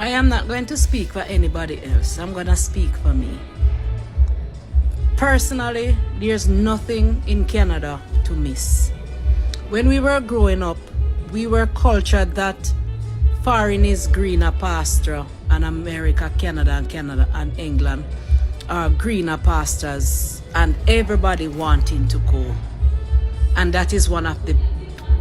I am not going to speak for anybody else. I'm going to speak for me. Personally, there's nothing in Canada to miss. When we were growing up, we were cultured that foreign is greener pasture and America, Canada and England are greener pastures and everybody wanting to go. And that is one of the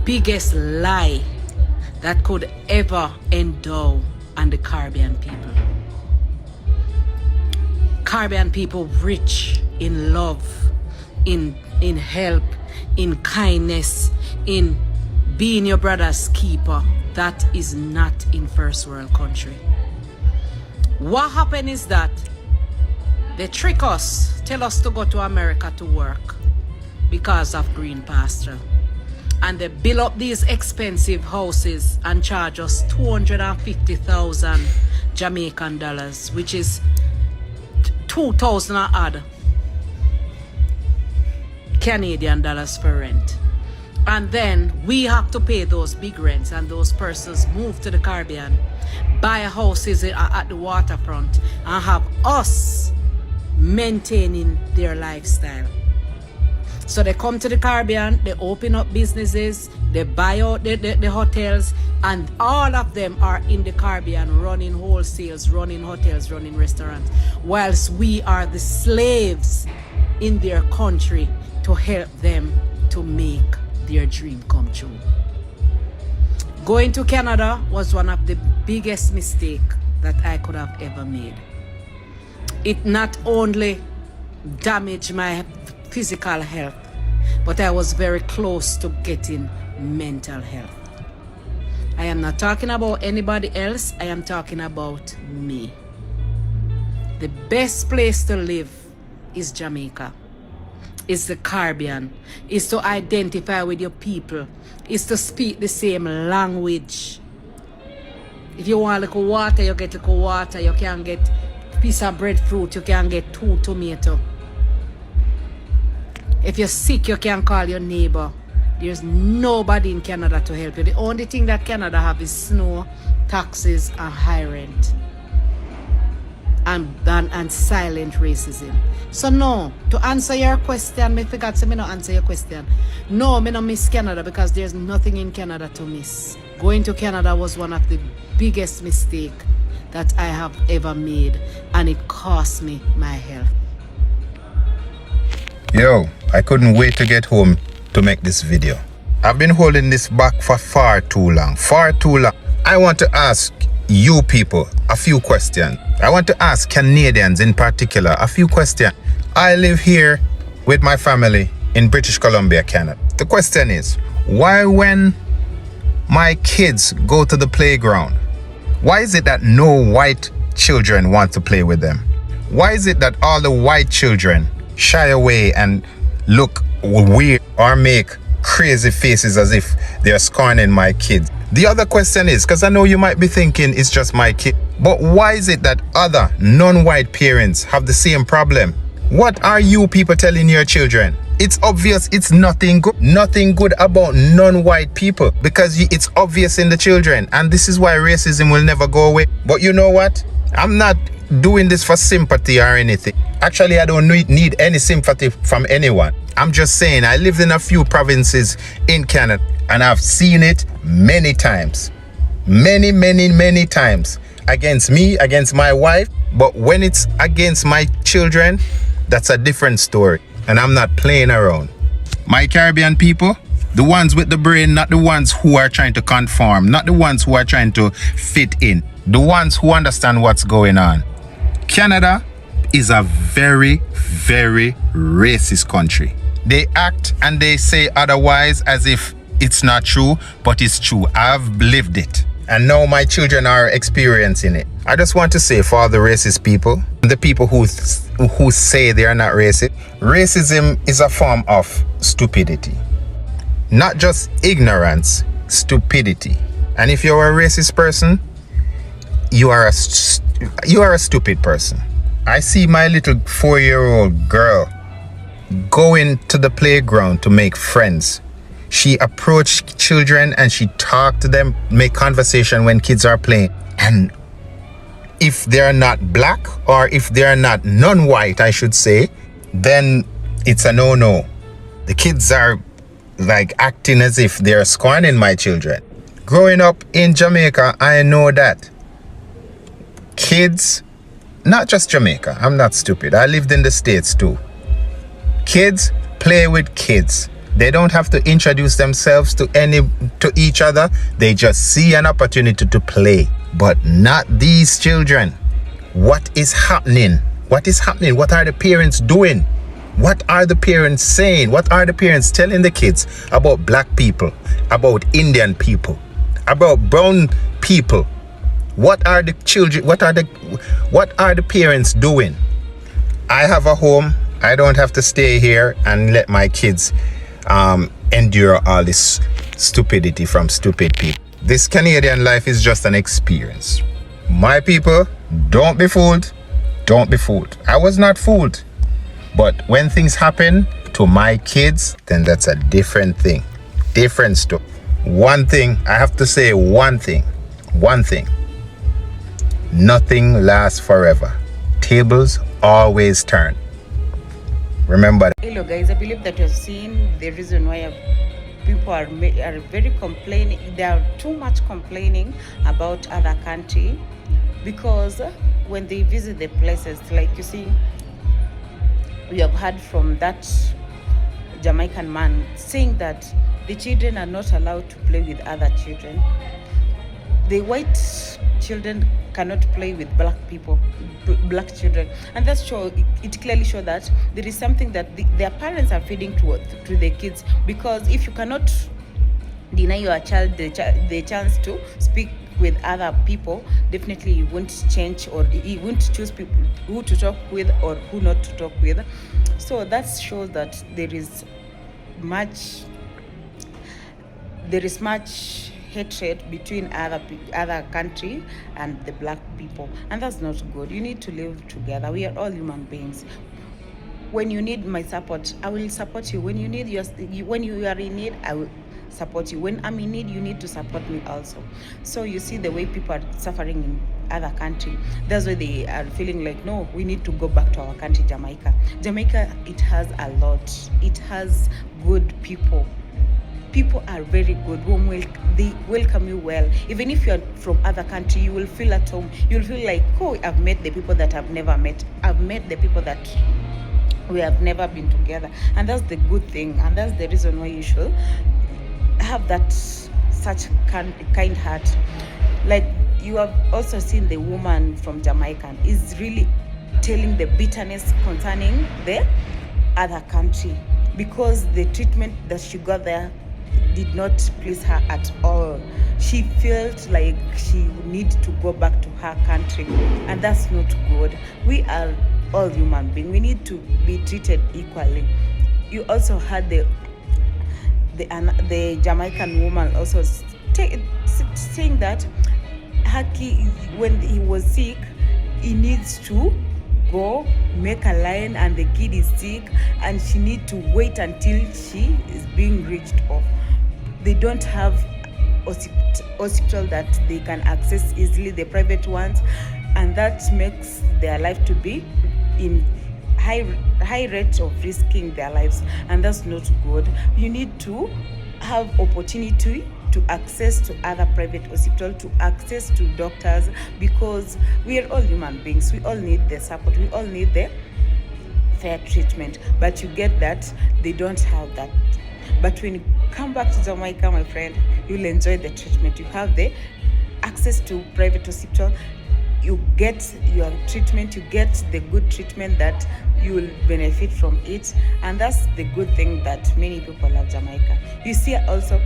biggest lie that could ever endow on the Caribbean people. Caribbean people rich in love, in help, in kindness, in being your brother's keeper. That is not in first world country. What happened is that they trick us, tell us to go to America to work because of green pasture. And they build up these expensive houses and charge us 250,000 Jamaican dollars, which is 2,000 odd Canadian dollars for rent. And then we have to pay those big rents, and those persons move to the Caribbean, buy houses at the waterfront, and have us maintaining their lifestyle. So they come to the Caribbean, they open up businesses, they buy out the hotels, and all of them are in the Caribbean running wholesales, running hotels, running restaurants, whilst we are the slaves in their country to help them to make their dream come true. Going to Canada was one of the biggest mistakes that I could have ever made. It not only damaged my physical health, but I was very close to getting mental health. I am not talking about anybody else, I am talking about me. The best place to live is Jamaica, is the Caribbean, is to identify with your people, is to speak the same language. If you want little water, you get little water. You can get piece of breadfruit, you can get 2 tomatoes. If you're sick, you can call your neighbor. There's nobody in Canada to help you. The only thing that Canada have is snow, taxes, and high rent. And silent racism. So no, to answer your question, I forgot to not answer your question. No, I don't miss Canada because there's nothing in Canada to miss. Going to Canada was one of the biggest mistakes that I have ever made, and it cost me my health. Yo, I couldn't wait to get home to make this video. I've been holding this back for far too long. I want to ask you people a few questions. I want to ask Canadians in particular a few questions. I live here with my family in British Columbia, Canada. The question is, why when my kids go to the playground, why is it that no white children want to play with them? Why is it that all the white children shy away and look weird or make crazy faces as if they're scorning my kids? The other question is, because I know you might be thinking it's just my kid, but why is it that other non-white parents have the same problem? What are you people telling your children? It's obvious it's nothing good about non-white people, because it's obvious in the children, and this is why racism will never go away. But you know what? I'm not doing this for sympathy or anything. Actually, I don't need any sympathy from anyone. I'm just saying I lived in a few provinces in Canada and I've seen it many times. Many times. Against me, against my wife. But when it's against my children, that's a different story. And I'm not playing around. My Caribbean people, the ones with the brain, not the ones who are trying to conform, not the ones who are trying to fit in, the ones who understand what's going on. Canada is a very racist country. They act and they say otherwise as if it's not true, but it's true. I've lived it. And now my children are experiencing it. I just want to say for all the racist people, the people who say they are not racist, racism is a form of stupidity. Not just ignorance, stupidity. And if you're a racist person, you are a stupid person. I see my little 4-year-old girl going to the playground to make friends. She approached children and she talked to them, make conversation when kids are playing. And if they're not black, or if they're not non-white, I should say, then it's a no-no. The kids are like acting as if they're scorning my children. Growing up in Jamaica, I know that kids, not just Jamaica, I'm not stupid, I lived in the States too. Kids play with kids. They don't have to introduce themselves to each other. They just see an opportunity to play. But not these children. What is happening? What is happening? What are the parents doing? What are the parents saying? What are the parents telling the kids about black people, about Indian people, about brown people? What are the children, what are the parents doing? I have a home. I don't have to stay here and let my kids endure all this stupidity from stupid people. This Canadian life is just an experience. My people, don't be fooled. Don't be fooled. I was not fooled. But when things happen to my kids, then that's a different thing. Different story. One thing, I have to say one thing. Nothing lasts forever. Tables always turn. Remember that. Hello guys, I believe that you're seeing the reason why people are very complaining. They are too much complaining about other country, because when they visit the places, like you see, we have heard from that Jamaican man saying that the children are not allowed to play with other children. The white children cannot play with black children, and that's it clearly shows that there is something that their parents are feeding to their kids. Because if you cannot deny your child the chance to speak with other people, definitely you won't change, or you won't choose people who to talk with or who not to talk with. So that shows that there is much hatred between other country and the black people, and that's not good. You need to live together. We are all human beings. When you need my support, I will support you. When you need when you are in need, I will support you. When I'm in need, you need to support me also. So you see the way people are suffering in other country. That's why they are feeling like, no, we need to go back to our country, Jamaica. Jamaica, it has a lot. It has good people. People are very good. They welcome you well. Even if you're from other country, you will feel at home. You'll feel like, oh, I've met the people that I've never met. I've met the people that we have never been together. And that's the good thing. And that's the reason why you should have that such kind heart. Like you have also seen the woman from Jamaica is really telling the bitterness concerning the other country, because the treatment that she got there did not please her at all. She felt like she need to go back to her country, and that's not good. We are all human beings. We need to be treated equally. You also had the Jamaican woman also saying that Haki, when he was sick, he needs to go make a line, and the kid is sick and she need to wait until she is being reached off. They don't have hospital that they can access easily, the private ones, and that makes their life to be in high rate of risking their lives, and that's not good. You need to have opportunity to access to other private hospital, to access to doctors, because we are all human beings. We all need the support. We all need the fair treatment. But you get that they don't have that. But when you come back to Jamaica, my friend, you'll enjoy the treatment. You have the access to private hospital. You get your treatment. You get the good treatment that you will benefit from it. And that's the good thing that many people love Jamaica. You see also,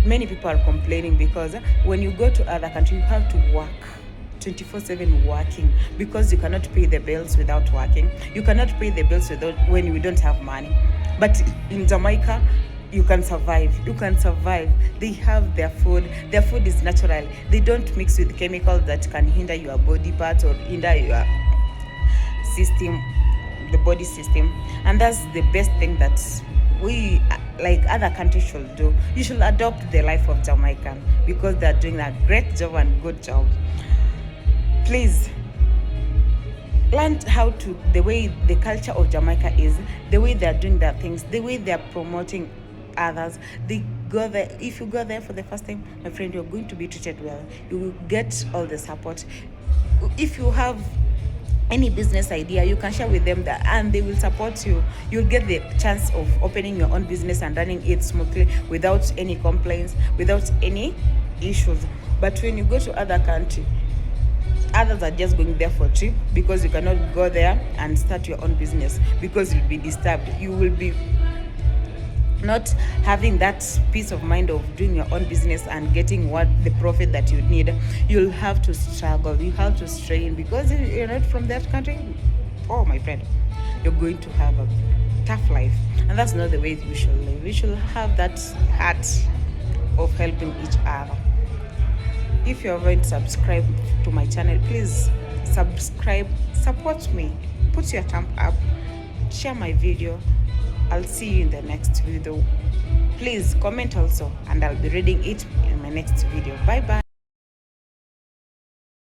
many people are complaining because when you go to other countries, you have to work 24/7 working, because you cannot pay the bills without working. You cannot pay the bills when you don't have money. But in Jamaica, you can survive. You can survive. They have their food. Their food is natural. They don't mix with chemicals that can hinder your body parts or hinder your system, the body system. And that's the best thing that we, like other countries, should do. You should adopt the life of Jamaican, because they're doing a great job and good job. please learn how to, the way the culture of Jamaica is, the way they're doing their things, the way they're promoting others. They go there. If you go there for the first time, my friend, you're going to be treated well. You will get all the support. If you have any business idea, you can share with them that, and they will support you. You'll get the chance of opening your own business and running it smoothly without any complaints, without any issues. But when you go to other country, others are just going there for trip, because you cannot go there and start your own business, because you'll be disturbed. You will be not having that peace of mind of doing your own business and getting what the profit that you need. You'll have to struggle, you have to strain, because you're not from that country. Oh my friend, you're going to have a tough life, and that's not the way we should live. We should have that heart of helping each other. If you haven't subscribed to my channel, please subscribe, support me, put your thumb up, share my video. I'll see you in the next video. Please comment also, and I'll be reading it in my next video. Bye bye.